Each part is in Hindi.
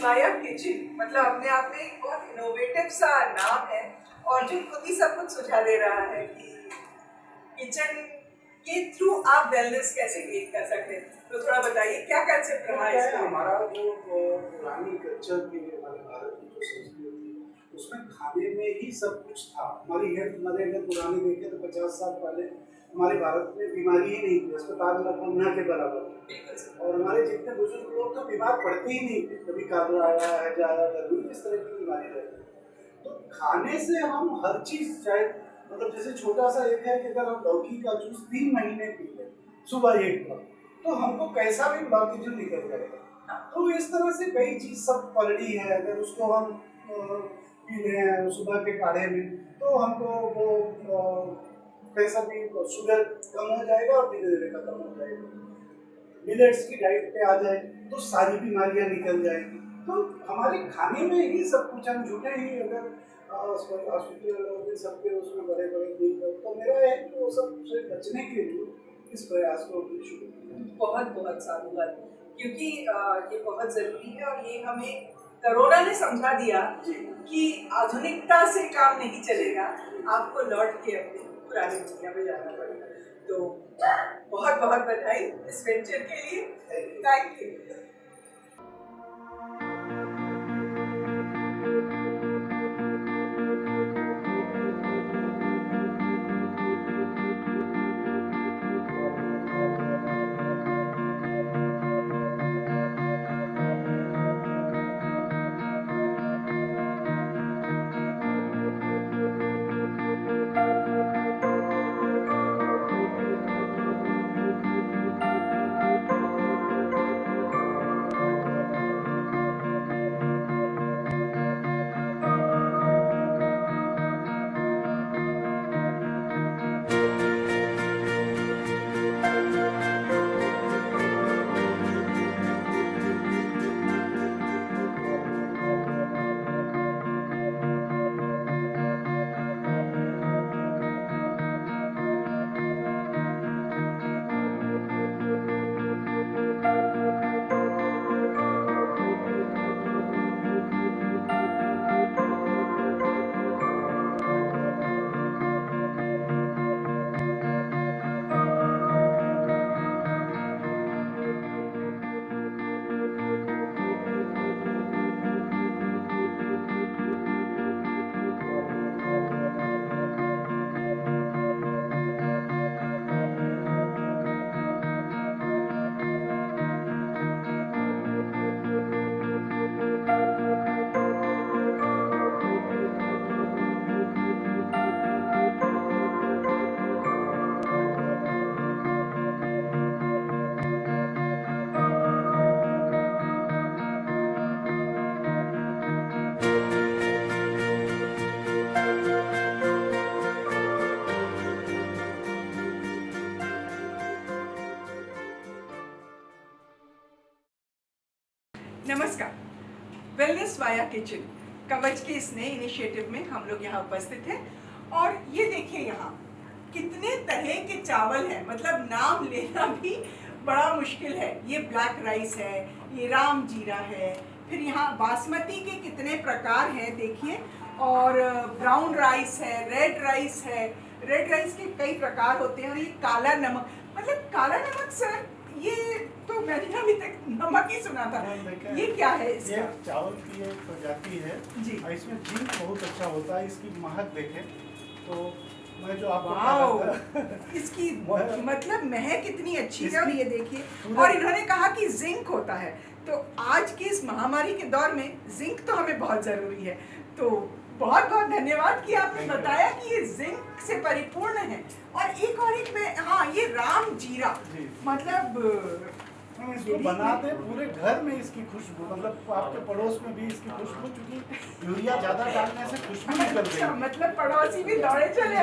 वाया किचन, मतलब अपने आप में एक बहुत इनोवेटिव सा नाम है और जो खुद ही सब कुछ सुझा दे रहा है कि किचन के थ्रू आप वेलनेस कैसे गेन कर सकते हैं। तो थोड़ा बताइए क्या कंसेप्ट रहा है इसका? हमारा जो पुरानी कल्चर की हमारे भारत की जो संस्कृति थी उसमें खाने में ही सब कुछ था। हमारी हेल्थ हमारे अगर पुरानी देखें तो 50 साल पहले हमारे भारत में बीमारी ही नहीं थी, अस्पताल लगभग न के बराबर थे और हमारे जितने बुजुर्ग लोग तो बीमार पड़ते ही नहीं थे। कभी काबरा आया है ज़्यादा गर्मी इस तरह की बीमारी रहती है। तो खाने से हम हर चीज़ चाहे मतलब जैसे छोटा सा एक है कि अगर हम लौकी का जूस 3 महीने पी लें सुबह एक बार तो हमको कैसा भी लौकी जूस निकल जाएगा। तो इस तरह से कई चीज़ सब पलड़ी है, अगर उसको हम पी रहे हैं सुबह के काढ़े में तो हमको वो कैसा भी शुगर कम हो जाएगा और धीरे धीरे खत्म हो जाएगा। मिलेट्स की डाइट पे आ जाए तो सारी बीमारियां निकल जाएंगी। तो हमारे खाने में ही सब कुछ, हम झूठे ही अगर हॉस्पिटल सबके उसमें बड़े बड़े बिल, तो मेरा है कि वो सब से बचने के लिए इस प्रयास को शुरू किया। बहुत बहुत साधुवाद, क्योंकि ये बहुत जरूरी है और ये हमें कोरोना ने समझा दिया कि आधुनिकता से काम नहीं चलेगा, आपको लौट के अपनी पुरानी दुनिया में जाना पड़ेगा। तो बहुत बहुत बधाई इस वेंचर के लिए, थैंक यू। नमस्कार, वेलनेस वाया किचन कवच के इस नए इनिशिएटिव में हम लोग यहाँ उपस्थित हैं और ये देखिए यहाँ कितने तरह के चावल हैं, मतलब नाम लेना भी बड़ा मुश्किल है। ये ब्लैक राइस है, ये राम जीरा है, फिर यहाँ बासमती के कितने प्रकार हैं देखिए, और ब्राउन राइस है, रेड राइस है। रेड राइस के कई प्रकार होते हैं और ये काला नमक, मतलब काला नमक सर ये तो मैंने अभी तक नमक ही सुना था, ये क्या है इसका? ये चावल की एक प्रजाति है जी और इसमें जिंक बहुत अच्छा होता है। इसकी महक देखें तो मैं जो आपको इसकी मतलब महक कितनी अच्छी है। और ये देखिए, और इन्होंने कहा कि जिंक होता है, तो आज की इस महामारी के दौर में जिंक तो हमें बहुत जरूरी है। तो बहुत बहुत धन्यवाद कि आपने बताया कि ये जिंक से परिपूर्ण है। और एक मैं, हाँ, ये राम जीरा, मतलब इसको बनाते पूरे घर में इसकी खुशबू, मतलब आपके पड़ोस में भी इसकी खुशबू, चूंकि यूरिया ज्यादा डालने से खुशबू निकल गई, मतलब पड़ोसी भी दौड़े चले।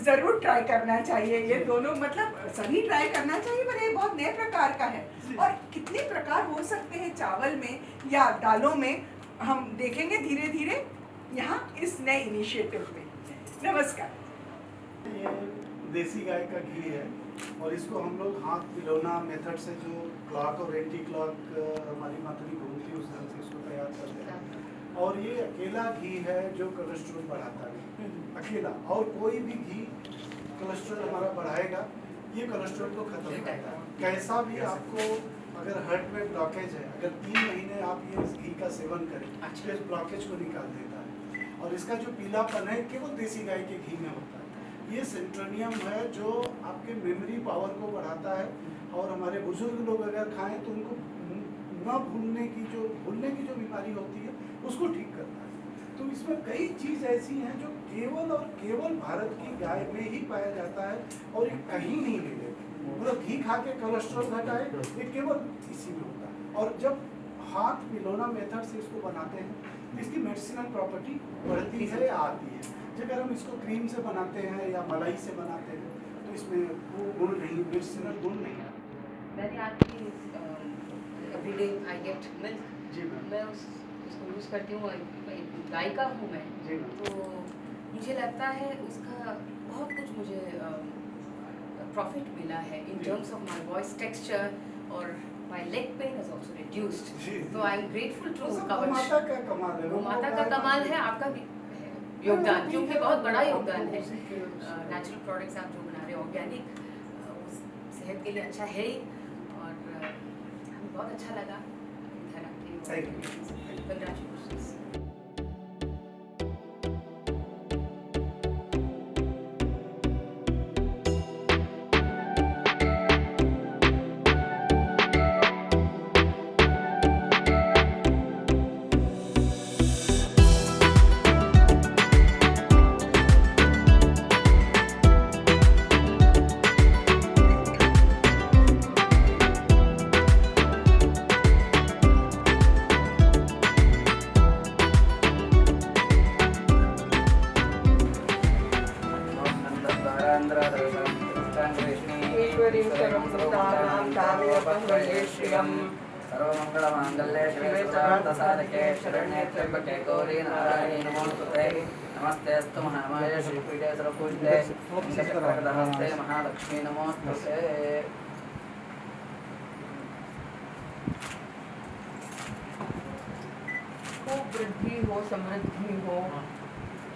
जरूर ट्राई करना चाहिए ये दोनों, मतलब सभी ट्राई करना चाहिए, पर ये बहुत नए प्रकार का है। और कितने प्रकार हो सकते हैं चावल में या दालों में, हम देखेंगे धीरे धीरे यहाँ इस नए इनिशिएटिव में। नमस्कार। ये देसी गाय का घी है। और इसको हम लोग हाथ पिलौना मेथड से जो क्लॉक और एंटी क्लॉक हमारी मथनी घूमती है उस ढंग से इसको तैयार करते हैं। और ये अकेला घी है जो कोलेस्ट्रॉल बढ़ाता है, अकेला। और कोई भी घी कोलेस्ट्रॉल हमारा बढ़ाएगा, ये कोलेस्ट्रॉल को खत्म करता है। कैसा भी आपको अगर हार्ट में ब्लॉकेज है, अगर 3 महीने आप ये इस घी का सेवन करें, तो इस ब्लॉकेज को निकाल देता है। और इसका जो पीलापन है केवल देसी गाय के घी में होता है। ये सेंट्रोनियम है जो आपके मेमोरी पावर को बढ़ाता है। और हमारे बुजुर्ग लोग अगर खाएं तो उनको न भूलने की जो बीमारी होती है उसको ठीक करता है। तो इसमें कई चीज़ ऐसी हैं जो केवल और केवल भारत की गाय में ही पाया जाता है और ये कहीं नहीं मिलेगा। मतलब घी खा के कोलेस्ट्रॉल घटाए, ये केवल इसी में होता है। और जब हाथ पिलौना मेथड से इसको बनाते हैं, इसकी मेडिसिनल प्रॉपर्टी बढ़ती है या आती है। जब अगर हम इसको क्रीम से बनाते हैं या मलाई से बनाते हैं तो इसमें वो गुण नहीं, मेडिसिनल गुण नहीं आते। मैंने आपकी एवरीडे आई गेट मिल्क, जी मैम। मैं उसको यूज़ करती हूँ, गाय का हूँ मैं, जी मैम। तो मुझे लगता है उसका बहुत कुछ मुझे प्रॉफिट मिला है in terms of my voice texture, और my leg pain is also reduced. तो आई एम ग्रेटफुल टू कवच। माता का कमाल है, गोमाता का कमाल है, आपका भी है योगदान, क्योंकि बहुत बड़ा योगदान है। नेचुरल प्रोडक्ट्स आप जो बना रहे हो ऑर्गेनिक, सेहत के लिए अच्छा है ही। और हमें बहुत अच्छा लगा इधर आके। कंग्रेचुलेशंस। ईश्वरीं सर्वं भूतानां तामेवं वन्दे श्रियम्। सर्वमङ्गलमाङ्गल्ये शिवे सर्वार्थसाधके शरण्ये त्र्यम्बके गौरी नारायणी नमोस्तुते। नमस्तेऽस्तु महामाये श्रीपीठे सर्वपूजिते शक्तिप्रकटहस्ते महालक्ष्मी नमोस्तुते। खूब वृद्धि हो, समृद्धि हो,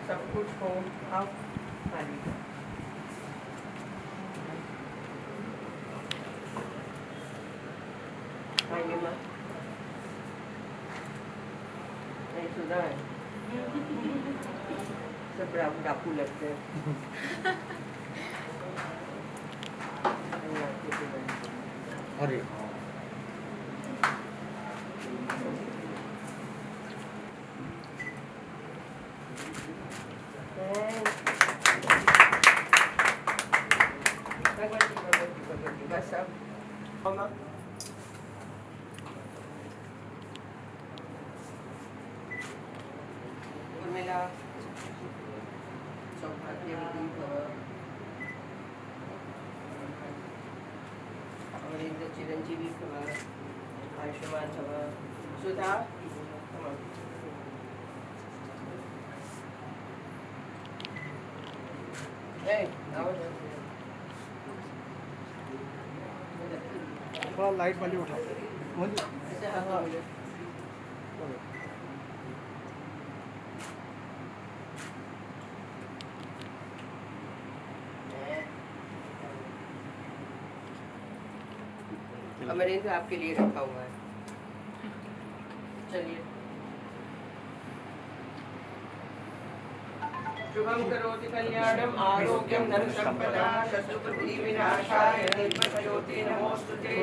सब कुछ हो। आप पानी का आइए माँ, नहीं सुना है, सब डाकू लगते हैं। अरे भगवती बस अब उर्मिला सौभाग्यवती भव, अमरेंद्र चिरंजीवी भव, आयुष्मान भव। सुधा थोड़ा लाइट वाली उठाओ। ऐसे हाथों में अमरेंद्र आपके लिए रखा हुआ है। चलिए। शुभम करोति कल्याणम आरोग्यम धनसंपदा शत्रुबुद्धि विनाशाय दीपज्योति नमोस्तुते।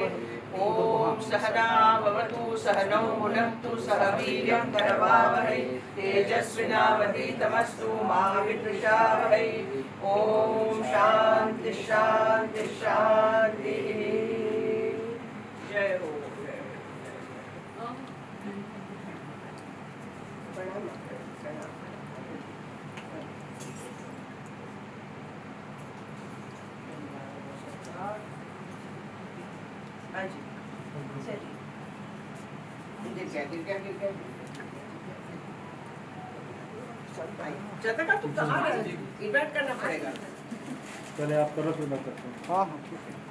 ओम सहना भवतु सहनौ भुनक्तु सह वीर्यं करवावहै तेजस्विनावधीतमस्तु मा विद्विषावहै। ओम शांति शांति शांति। जय हो। प्रणाम प्रणाम। हाँ जी चलिए। गिर गया गिर गया गिर गया। पसंद आई। ज्यादा तुम कहाँ गए? इन्वाइट करना पड़ेगा। पहले आप करो फिर मैं करता हूँ। हाँ हाँ ठीक है।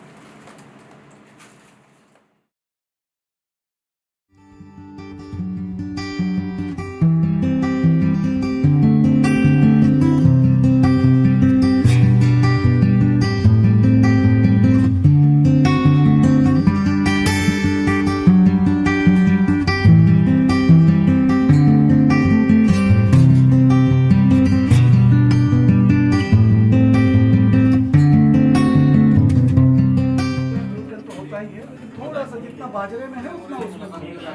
तो होता ही है, लेकिन थोड़ा सा जितना बाजरे में है उतना उसमें मिलेगा।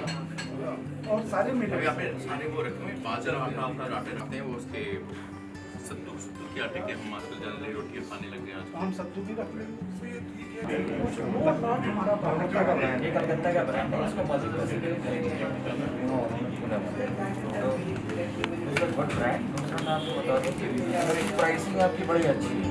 और सारे मिलेंगे। यहाँ पे सारे वो रखे हुए बाजरा आटा आटे रखते हैं, वो उसके सत्तू के आटे के हम आजकल जनरली रोटियाँ खाने लग गए हैं। हम सत्तू भी रख लेंगे। वो ब्रांड हमारा कलकत्ता का ब्रांड है। कलकत्ता का ब्रांड है, इसको मॉडिफाई करेंगे। Good brand. दूसरा मैं आपको बता दूँ कि प्राइसिंग आपकी बड़ी अच्छी है।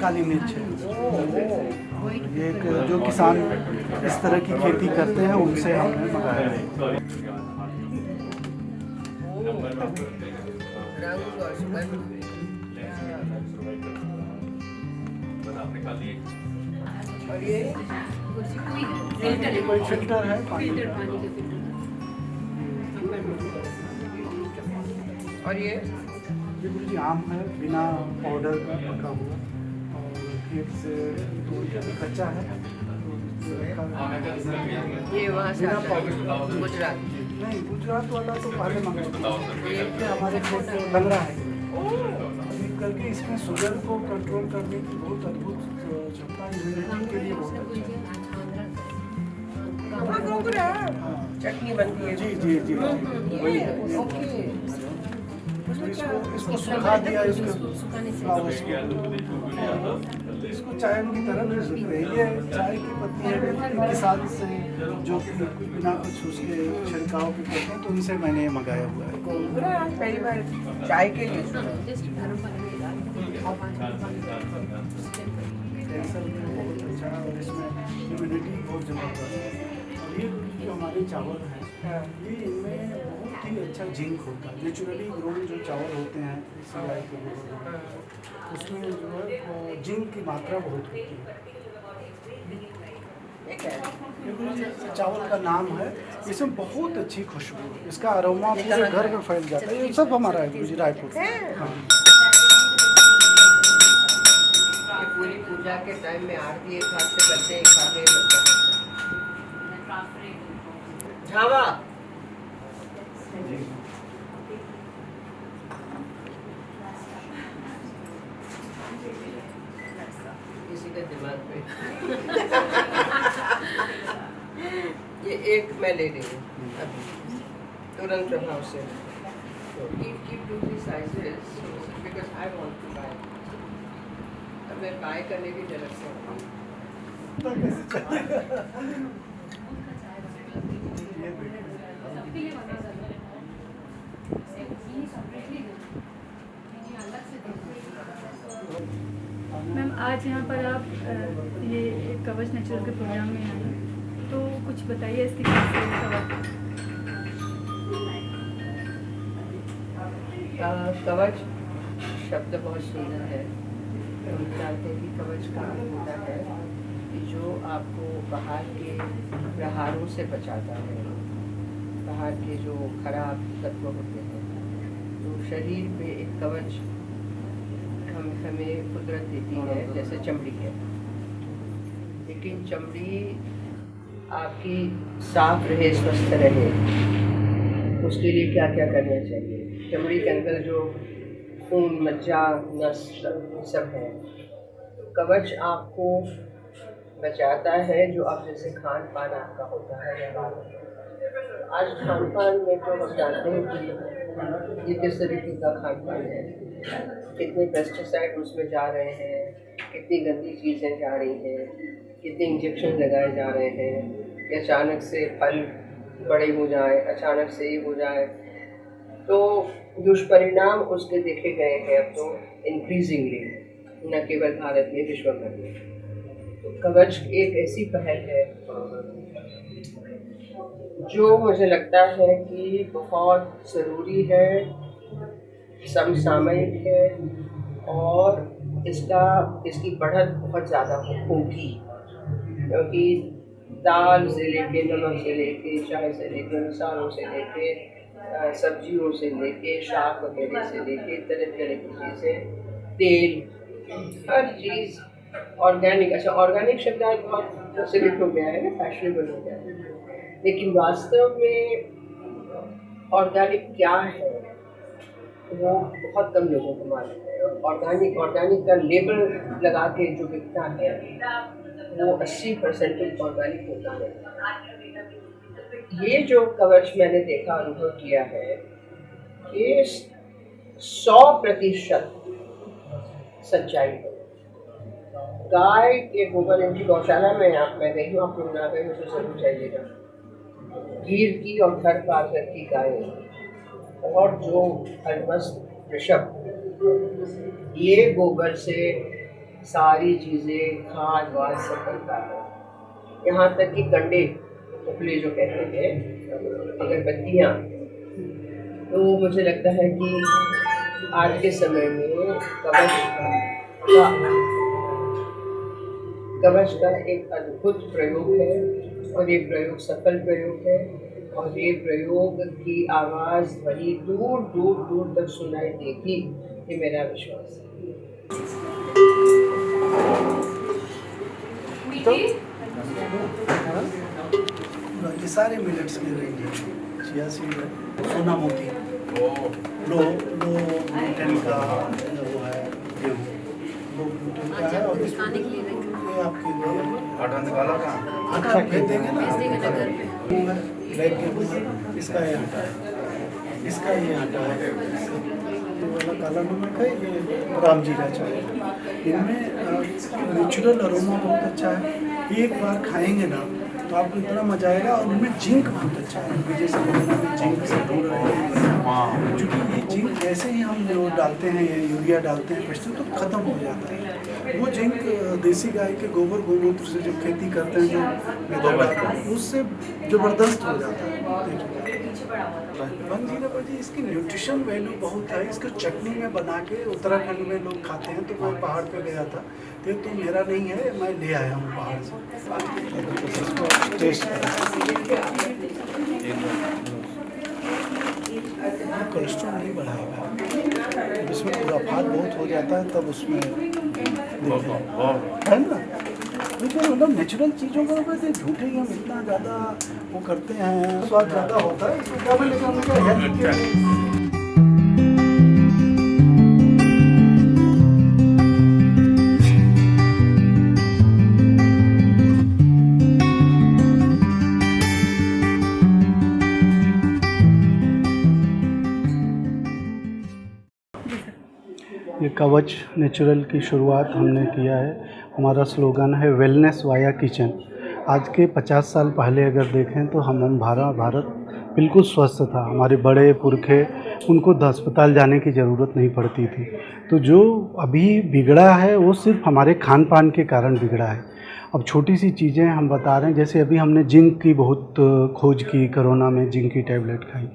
काली मिर्च है। ये एक जो किसान इस तरह की खेती करते हैं उनसे हमने मंगाया है। रंग और सुगंध। और ये कोई फिल्टर है पानी और ये जी आम है, बिना पाउडर का पका हुआ और खेत से तोड़ के कच्चा है। ये वहाँ से आता है, गुजरात। नहीं, गुजरात वाला तो पहले मंगाया। ये हमारे खेत में लग रहा है अभी करके। इसमें शुगर को कंट्रोल करने की बहुत अद्भुत क्षमता, इम्यूनिटी के लिए बहुत अच्छा है। चटनी बनती है। जी जी जी वही है। तो इसको सुखा दिया, इसको चाय की तरह नहीं सुखते। ये चाय की पत्ती है किसान से जो कि बिना कुछ उसके छिड़काव के करते हैं, तो उनसे मैंने ये मंगाया हुआ है। गोंगुरा आज पहली बार चाय के लिए कैंसर में बहुत अच्छा है और इसमें इम्यूनिटी बहुत ज़बरदस्त है। और ये जो हमारे चावल हैं ये इनमें बहुत ही अच्छा जिंक होता है। नेचुरली ग्रोन जो चावल होते हैं सिलाई के गोबर, उसमें जो है जिंक की मात्रा बहुत होती है। ये चावल का नाम है। इसमें बहुत अच्छी खुशबू है, इसका अरोमा पूरे घर में फैल जाता है। ये सब हमारा है रायपुर। हाँ। ये पूरी पूजा के टाइम में आरती एक हाथ से करते हैं, एक हाथ में लगता है। झावा किसी के दिमाग पे ये एक मैं ले रही हूँ अभी तुरंत प्रभाव से। So keep do these sizes because I want to buy. अब मैं बाय करने की जरूरत से मैम आज यहाँ पर आप ये कवच नेचुरल के प्रोग्राम में आए, तो कुछ बताइए इसकी कवच शब्द बहुत सुंदर है। हम जानते हैं कि कवच का होता है कि जो आपको बाहर के प्रहारों से बचाता है, बाहर के जो खराब तत्व होते हैं। तो शरीर पे एक कवच हमें कुदरत देती है, जैसे चमड़ी है। लेकिन चमड़ी आपकी साफ रहे, स्वस्थ रहे, उसके लिए क्या क्या करना चाहिए? चमड़ी के अंदर जो खून, मज्जा, नस सब है, कवच आपको बचाता है। जो आप जैसे खान पान आपका होता है या आज खान पान में तो हम जानते हैं कि ये किस तरीके का खान पान है, कितने पेस्टिसाइड उसमें जा रहे हैं, कितनी गंदी चीज़ें जा रही हैं, कितने इंजेक्शन लगाए जा रहे हैं, कि अचानक से फल बड़े हो जाए, अचानक से ये हो जाए, तो दुष्परिणाम उसके देखे गए हैं अब तो इंक्रीजिंगली, न केवल भारत में, विश्व भर में। तो कवच एक ऐसी पहल है जो मुझे लगता है कि बहुत ज़रूरी है, समसामयिक है और इसकी बढ़त बहुत ज़्यादा होगी, क्योंकि दाल से लेके, नमक से लेके, चाय से लेके, मसालों से लेके, सब्जियों से लेके, शाक वगैरह से लेके, तरह तरह की चीज़ें, तेल, हर चीज़ ऑर्गेनिक। अच्छा, ऑर्गेनिक शब्द आज बहुत प्रचलित हो गया है ना, फैशनेबल हो गया है, लेकिन वास्तव में ऑर्गेनिक क्या है वो बहुत कम लोगों को मालूम है। ऑर्गेनिक का लेबल लगा के जो बिकता है वो 80% ऑर्गेनिक होता है। ये जो कवच मैंने देखा, अनुभव किया है, ये 100% सच्चाई है। गाय के गोबर, इनकी गौशाला में मैं गई हूँ, आप लोग ना गए मुझे जरूर जाइएगा। गिर की और घर पाकर की गायें और जो अलमस्त ऋषभ, ये गोबर से सारी चीज़ें खाद वाद सब बनता है, यहाँ तक कि कंडे उपले जो कहते हैं, अगरबत्तियाँ। तो मुझे लगता है कि आज के समय में कवच का एक अद्भुत प्रयोग है और ये प्रयोग सफल प्रयोग है और ये प्रयोग की आवाज़ ध्वनि दूर दूर दूर तक सुनाई देगी, ये मेरा विश्वास है। ये सारे मिलेट्स के रेंज है, चिया सीड है, सोना मोती, लो ग्लूटेन का वो है, गेहूँ लो ग्लूटेन का है, और ये आपके आटा निकाला कहाँ? आटा भेज देंगे ना, ब्लैक गेहूँ है, इसका ये आटा है, इसका ये आटा है, ये वाला काला नमक है, ये राम जीरा चाय। इनमें नेचुरल अरोमा बहुत अच्छा है, एक बार खाएंगे ना तो आपको इतना मजा आएगा। और इनमें जिंक बहुत अच्छा है, जैसे में जिंक से दूर रहेगा, क्योंकि ये जिंक जैसे ही हम जो डालते हैं, ये यूरिया डालते हैं पेस्टिसाइड, तो ख़त्म हो जाता है। वो जिंक देसी गाय के गोबर गोमूत्र से जो खेती करते हैं, जो मेथड डालते हैं, उससे ज़बरदस्त हो जाता है। पंजीरा पर जी इसकी न्यूट्रिशन वैल्यू बहुत है। इसको चटनी में बना के उत्तराखंड में लोग खाते हैं। तो मैं पहाड़ पे गया था, तो मेरा नहीं है, मैं ले आया हूँ पहाड़ से, इसको टेस्ट कोलेस्ट्रॉल नहीं बढ़ाएगा, इसमें खुराफात बहुत हो जाता है, तब उसमें है ना। लेकिन मतलब नेचुरल चीज़ों का वैसे झूठे ही हम इतना ज़्यादा वो करते हैं, स्वाद ज़्यादा होता है, इसको क्या लेकिन उनका हेल्थ के ये कवच नेचुरल की शुरुआत हमने किया है। हमारा स्लोगन है वेलनेस वाया किचन। आज के 50 साल पहले अगर देखें तो हमारा भारत बिल्कुल स्वस्थ था। हमारे बड़े पुरखे, उनको अस्पताल जाने की ज़रूरत नहीं पड़ती थी। तो जो अभी बिगड़ा है वो सिर्फ हमारे खान पान के कारण बिगड़ा है। अब छोटी सी चीज़ें हम बता रहे हैं, जैसे अभी हमने जिंक की बहुत खोज की, कोरोना में जिंक की टैबलेट खाई।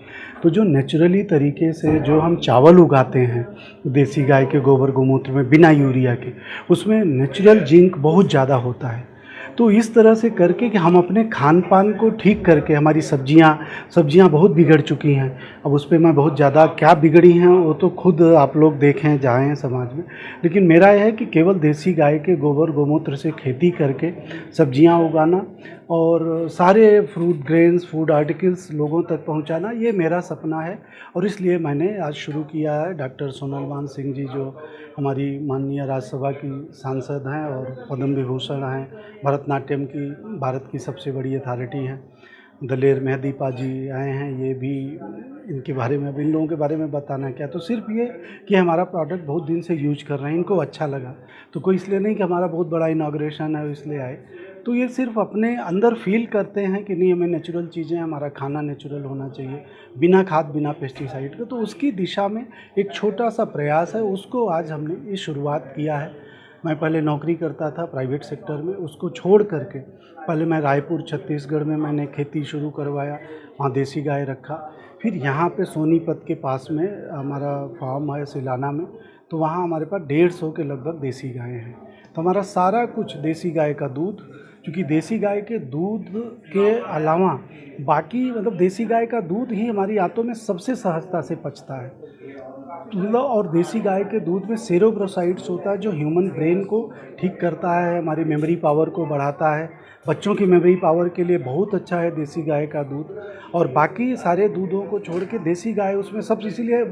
तो जो नेचुरली तरीके से जो हम चावल उगाते हैं देसी गाय के गोबर गोमूत्र में बिना यूरिया के, उसमें नेचुरल जिंक बहुत ज़्यादा होता है। तो इस तरह से करके कि हम अपने खान पान को ठीक करके, हमारी सब्जियां बहुत बिगड़ चुकी हैं। अब उस पर मैं बहुत ज़्यादा क्या बिगड़ी हैं वो तो खुद आप लोग देखें, जाएं समाज में। लेकिन मेरा यह है कि केवल देसी गाय के गोबर गोमूत्र से खेती करके सब्जियां उगाना और सारे फ्रूट, ग्रेन्स, फूड आर्टिकल्स लोगों तक पहुंचाना, ये मेरा सपना है। और इसलिए मैंने आज शुरू किया है। डॉक्टर सोनल मान सिंह जी, जो हमारी माननीय राज्यसभा की सांसद हैं और पद्म विभूषण हैं, भरतनाट्यम की भारत की सबसे बड़ी अथॉरिटी हैं, दलेर मेहदी पाजी आए हैं, ये भी इनके बारे में, अब इन लोगों के बारे में बताना क्या, तो सिर्फ ये कि हमारा प्रोडक्ट बहुत दिन से यूज कर रहे हैं, इनको अच्छा लगा, तो कोई इसलिए नहीं कि हमारा बहुत बड़ा इनाग्रेशन है इसलिए आए, तो ये सिर्फ अपने अंदर फील करते हैं कि नहीं हमें नेचुरल चीज़ें, हमारा खाना नेचुरल होना चाहिए, बिना खाद बिना पेस्टिसाइड के, तो उसकी दिशा में एक छोटा सा प्रयास है, उसको आज हमने ये शुरुआत किया है। मैं पहले नौकरी करता था प्राइवेट सेक्टर में, उसको छोड़ करके पहले मैं रायपुर छत्तीसगढ़ में मैंने खेती शुरू करवाया, वहाँ देसी गाय रखा, फिर यहाँ पे सोनीपत के पास में हमारा फार्म है सिलाना में, तो वहाँ हमारे पास 150 के लगभग देसी गायें हैं। तो हमारा सारा कुछ देसी गाय का दूध, क्योंकि देसी गाय के दूध के अलावा बाकी मतलब देसी गाय का दूध ही हमारी आंतों में सबसे सहजता से पचता है, मतलब और देसी गाय के दूध में सेरोब्रोसाइड्स होता है जो ह्यूमन ब्रेन को ठीक करता है, हमारी मेमोरी पावर को बढ़ाता है, बच्चों की मेमोरी पावर के लिए बहुत अच्छा है देसी गाय का दूध। और बाकी सारे दूधों को छोड़ के देसी गाय उसमें सब, इसीलिए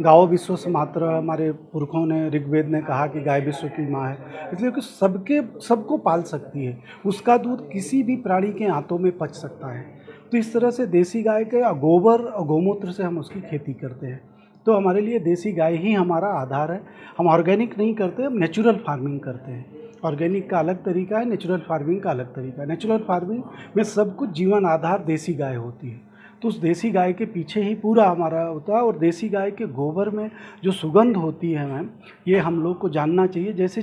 गाओ विश्व मातृ, हमारे पुरखों ने ऋग्वेद ने कहा कि गाय विश्व की माँ है, इसलिए कि सबको पाल सकती है, उसका दूध किसी भी प्राणी के आंतों में पच सकता है। तो इस तरह से देसी गाय के गोबर और गौमूत्र से हम उसकी खेती करते हैं, तो हमारे लिए देसी गाय ही हमारा आधार है। हम ऑर्गेनिक नहीं करते, हम नेचुरल फार्मिंग करते हैं। ऑर्गेनिक का अलग तरीका है, नेचुरल फार्मिंग का अलग तरीका है। नेचुरल फार्मिंग में सब कुछ जीवन आधार देसी गाय होती है, तो उस देसी गाय के पीछे ही पूरा हमारा होता है। और देसी गाय के गोबर में जो सुगंध होती है मैम, ये हम लोग को जानना चाहिए। जैसे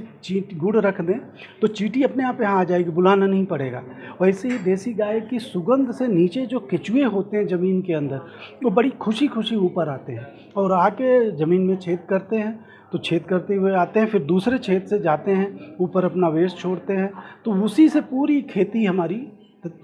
गुड़ रख दें तो चींटी अपने आप यहाँ आ जाएगी, बुलाना नहीं पड़ेगा। वैसे ही देसी गाय की सुगंध से नीचे जो केचुए होते हैं ज़मीन के अंदर, वो बड़ी खुशी खुशी ऊपर आते हैं और आके ज़मीन में छेद करते हैं। तो छेद करते हुए आते हैं, फिर दूसरे छेद से जाते हैं, ऊपर अपना वेस्ट छोड़ते हैं। तो उसी से पूरी खेती हमारी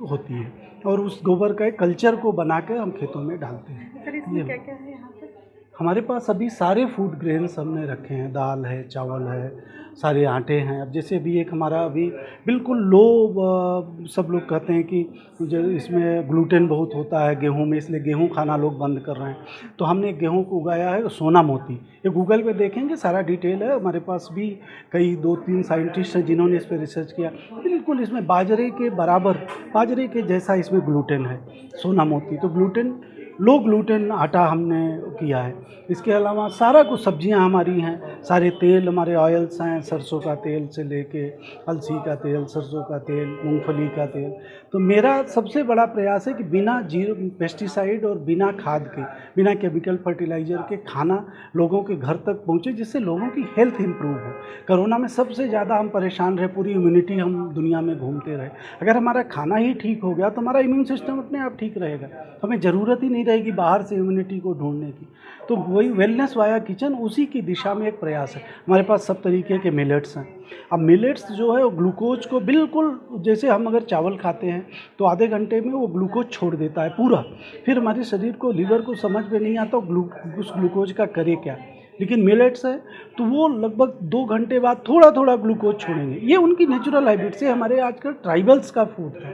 होती है और उस गोबर का एक कल्चर को बना के हम खेतों में डालते हैं। सर इसमें क्या क्या है यहाँ पे? हमारे पास अभी सारे फूड ग्रेन्स हमने रखे हैं, दाल है, चावल है, सारे आटे हैं। अब जैसे अभी एक हमारा अभी बिल्कुल लो, सब लोग कहते हैं कि जो इसमें ग्लूटेन बहुत होता है गेहूं में, इसलिए गेहूं खाना लोग बंद कर रहे हैं। तो हमने गेहूं को उगाया है सोना मोती, ये गूगल पे देखेंगे सारा डिटेल है। हमारे पास भी कई 2-3 साइंटिस्ट हैं जिन्होंने इस पर रिसर्च किया। बिल्कुल इसमें बाजरे के बराबर, बाजरे के जैसा इसमें ग्लूटेन है सोना मोती। तो ग्लूटेन, लो ग्लूटेन आटा हमने किया है। इसके अलावा सारा कुछ सब्जियां हमारी हैं, सारे तेल हमारे ऑयल्स हैं, सरसों का तेल से लेके अलसी का तेल, सरसों का तेल, मूंगफली का तेल। तो मेरा सबसे बड़ा प्रयास है कि बिना जीरो पेस्टिसाइड और बिना खाद के, बिना केमिकल फर्टिलाइज़र के खाना लोगों के घर तक पहुँचे, जिससे लोगों की हेल्थ इंप्रूव हो। कोरोना में सबसे ज़्यादा हम परेशान रहे, पूरी इम्यूनिटी हम दुनिया में घूमते रहे। अगर हमारा खाना ही ठीक हो गया तो हमारा इम्यून सिस्टम अपने आप ठीक रहेगा, हमें ज़रूरत ही नहीं रहेगी बाहर से इम्यूनिटी को ढूंढने की। तो वही वेलनेस वाया किचन उसी की दिशा में एक प्रयास है। हमारे पास सब तरीके के मिलेट्स हैं। अब मिलेट्स जो है वो ग्लूकोज को बिल्कुल, जैसे हम अगर चावल खाते हैं तो आधे घंटे में वो ग्लूकोज छोड़ देता है पूरा, फिर हमारे शरीर को, लीवर को समझ में नहीं आता उस ग्लूकोज का करे क्या। लेकिन मिलेट्स है तो वो लगभग 2 घंटे बाद थोड़ा थोड़ा ग्लूकोज छोड़ेंगे। ये उनकी नेचुरल हैबिट से, हमारे आजकल ट्राइबल्स का फूड था,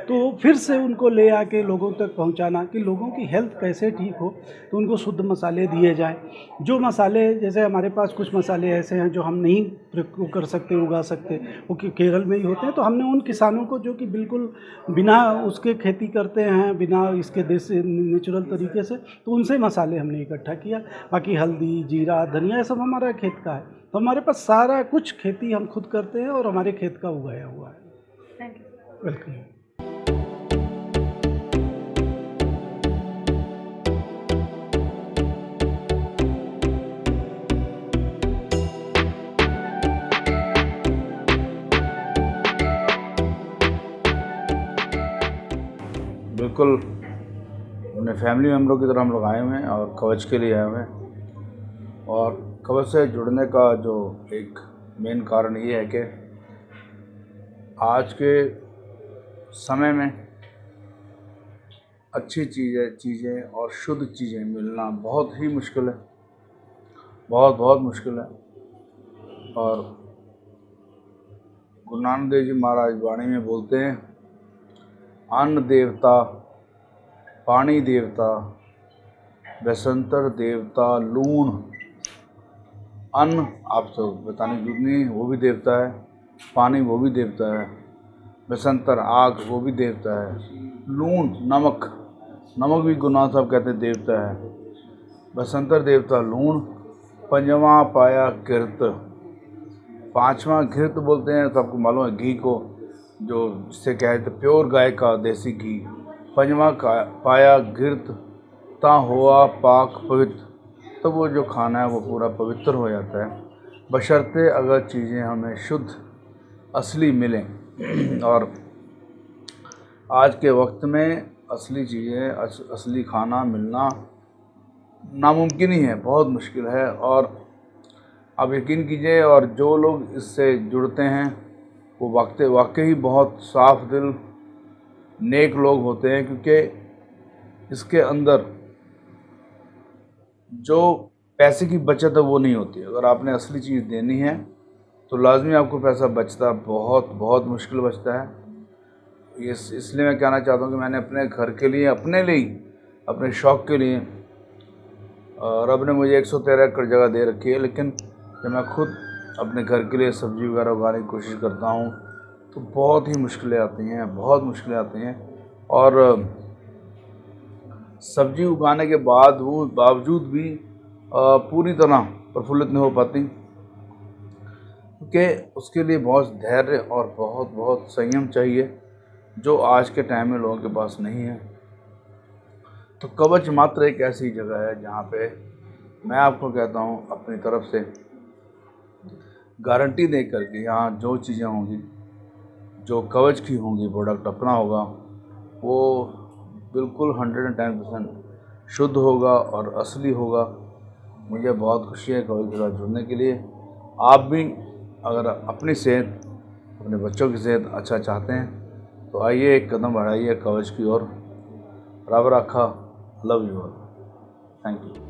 तो फिर से उनको ले आके लोगों तक पहुंचाना कि लोगों की हेल्थ कैसे ठीक हो। तो उनको शुद्ध मसाले दिए जाएं। जो मसाले, जैसे हमारे पास कुछ मसाले ऐसे हैं जो हम नहीं प्रयोग कर सकते, उगा सकते, वो केरल में ही होते हैं। तो हमने उन किसानों को जो कि बिल्कुल बिना उसके खेती करते हैं, बिना इसके देसी नेचुरल तरीके से, तो उनसे मसाले हमने इकट्ठा किया। बाकी हल्दी, जीरा, धनिया, ये सब हमारा खेत का है। तो हमारे पास सारा कुछ खेती हम खुद करते हैं और हमारे खेत का उगाया हुआ है। Thank you. वेलकम। बिल्कुल अपने फैमिली मेम्बरों की तरह हम लोग आए हुए हैं और कवच के लिए आए हुए हैं। और कवच से जुड़ने का जो एक मेन कारण ये है कि आज के समय में अच्छी चीज़ें और शुद्ध चीज़ें मिलना बहुत ही मुश्किल है, बहुत मुश्किल है। और गुरु नानक देव जी महाराज वाणी में बोलते हैं, अन्न देवता, पानी देवता, बसंतर देवता, लूण। अन्न आप तो बताने की जरूरत नहीं, वो भी देवता है, पानी वो भी देवता है, बसंतर आग वो भी देवता है, लूण नमक, नमक भी गुरु नानक साहब कहते हैं देवता है, बसंतर देवता लूण, पंजवा पाया घृत, पांचवा घृत बोलते हैं, सबको मालूम है घी को, जो जिससे क्या है तो प्योर गाय का देसी घी, पंजवा पाया घृत ता हुआ पाक पवित्र, तो वो जो खाना है वो पूरा पवित्र हो जाता है, बशर्ते अगर चीज़ें हमें शुद्ध असली मिलें। और आज के वक्त में असली चीज़ें असली खाना मिलना नामुमकिन ही है, बहुत मुश्किल है। और आप यकीन कीजिए, और जो लोग इससे जुड़ते हैं वो वाकई बहुत साफ दिल नेक लोग होते हैं, क्योंकि इसके अंदर जो पैसे की बचत है वो नहीं होती। अगर आपने असली चीज़ देनी है तो लाजमी आपको पैसा बचता, बहुत बहुत मुश्किल बचता है। इसलिए मैं कहना चाहता हूँ कि मैंने अपने घर के लिए, अपने शौक़ के लिए, रब ने मुझे 113 एकड़ जगह दे रखी है, लेकिन जब मैं खुद अपने घर के लिए सब्ज़ी वगैरह उगाने की कोशिश करता हूँ तो बहुत ही मुश्किलें आती हैं, बहुत मुश्किलें आती हैं। और सब्ज़ी उगाने के बावजूद भी पूरी तरह प्रफुल्लित नहीं हो पाती, क्योंकि उसके लिए बहुत धैर्य और बहुत संयम चाहिए, जो आज के टाइम में लोगों के पास नहीं है। तो कवच मात्र एक ऐसी जगह है जहाँ पे मैं आपको कहता हूँ अपनी तरफ से गारंटी दे करके, यहाँ जो चीज़ें होंगी, जो कवच की होंगी, प्रोडक्ट अपना होगा, वो बिल्कुल 110% शुद्ध होगा और असली होगा। मुझे बहुत खुशी है कवच के साथ जुड़ने के लिए। आप भी अगर अपनी सेहत, अपने बच्चों की सेहत अच्छा चाहते हैं तो आइए एक कदम बढ़ाइए कवच की ओर। रब रखा, love you all, thank you.